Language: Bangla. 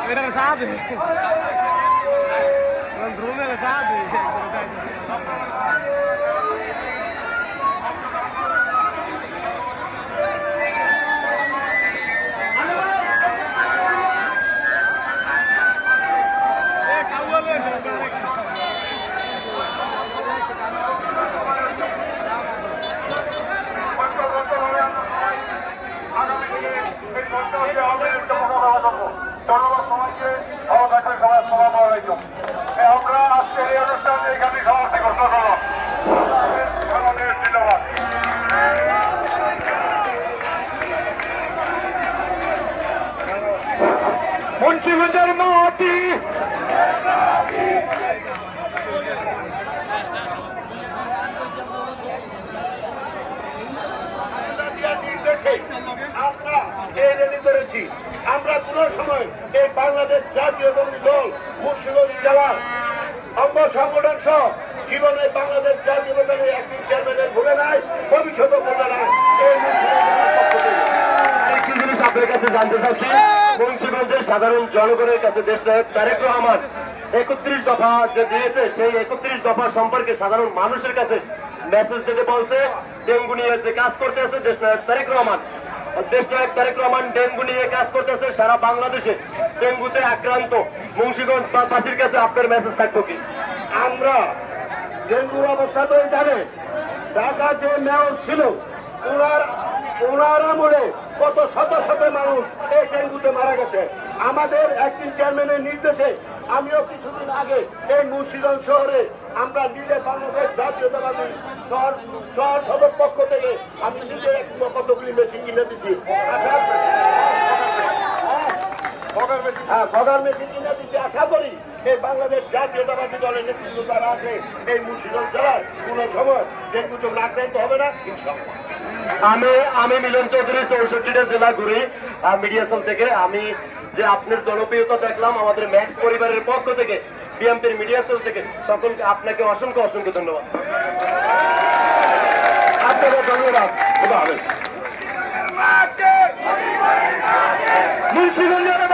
Era sabe. Non Bruno sabe. আমরা আজকে এই অনুষ্ঠান এখানে সমাপ্তি ঘোষণা করলাম। মুন্সিগঞ্জের মাটি আমরা এই রেলি করেছি। আমরা কোন সময় এই বাংলাদেশ জাতীয় দল মুন্সিগঞ্জ জেলার অঙ্গ সংগঠন সহ জীবনে বাংলাদেশ জাতীয় দলের একটি চেয়ারম্যানের ভুলে নাই, ভবিষ্যতে ভুলে নাই। একটি জিনিস আপনার কাছে জানতে চাচ্ছি, মুন্সিগঞ্জের সাধারণ জনগণের কাছে দেশনায়ক তারেক রহমান 31 দফা যে দিয়েছে, সেই 31 দফা সম্পর্কে সাধারণ মানুষের কাছে মেসেজ দিতে বলছে। ডেঙ্গু নিয়ে যে কাজ করতেছে দেশনায়ক তারেক রহমান, দেশনায়ক তারেক রহমান ডেঙ্গু নিয়ে কাজ করতেছে সারা বাংলাদেশে। ডেঙ্গুতে আক্রান্ত মুন্সিগঞ্জ বাসীর কাছে আপনার মেসেজ থাকতো কি? আমরা ডেঙ্গুর অবস্থা তো জানে, ঢাকা যে মেয়র ছিল ওনার আমলে কত শত শত মানুষ এই ডেঙ্গুতে মারা গেছে। আমাদের একটি চেয়ারম্যানের নির্দেশে আমিও কিছুদিন আগে এই মুন্সিগঞ্জ শহরে আমরা নিজে বাংলাদেশ জাতীয়তাবাদী শহর সদর পক্ষ থেকে আমি নিজে কতগুলি মেশিন কিনে দিচ্ছি। ফগার মেশিন কিনে দিচ্ছি। আশা করি এই বাংলাদেশ জাতীয়তাবাদী দলের নেতৃত্ব যারা আছে এই মুন্সিগঞ্জ জেলার কোন সময় ডেঙ্গু তো আক্রান্ত হবে না। আমি মিলন চৌধুরী 64টা জেলা ঘুরি মিডিয়া সেল থেকে। আমি যে আপনার জনপ্রিয়তা দেখলাম আমাদের ম্যাক্স পরিবারের পক্ষ থেকে, বিএমপির মিডিয়া সেল থেকে, সকলকে আপনাকে অসংখ্য অসংখ্য ধন্যবাদ। আপনাকে ধন্যবাদ। মুন্সিগঞ্জের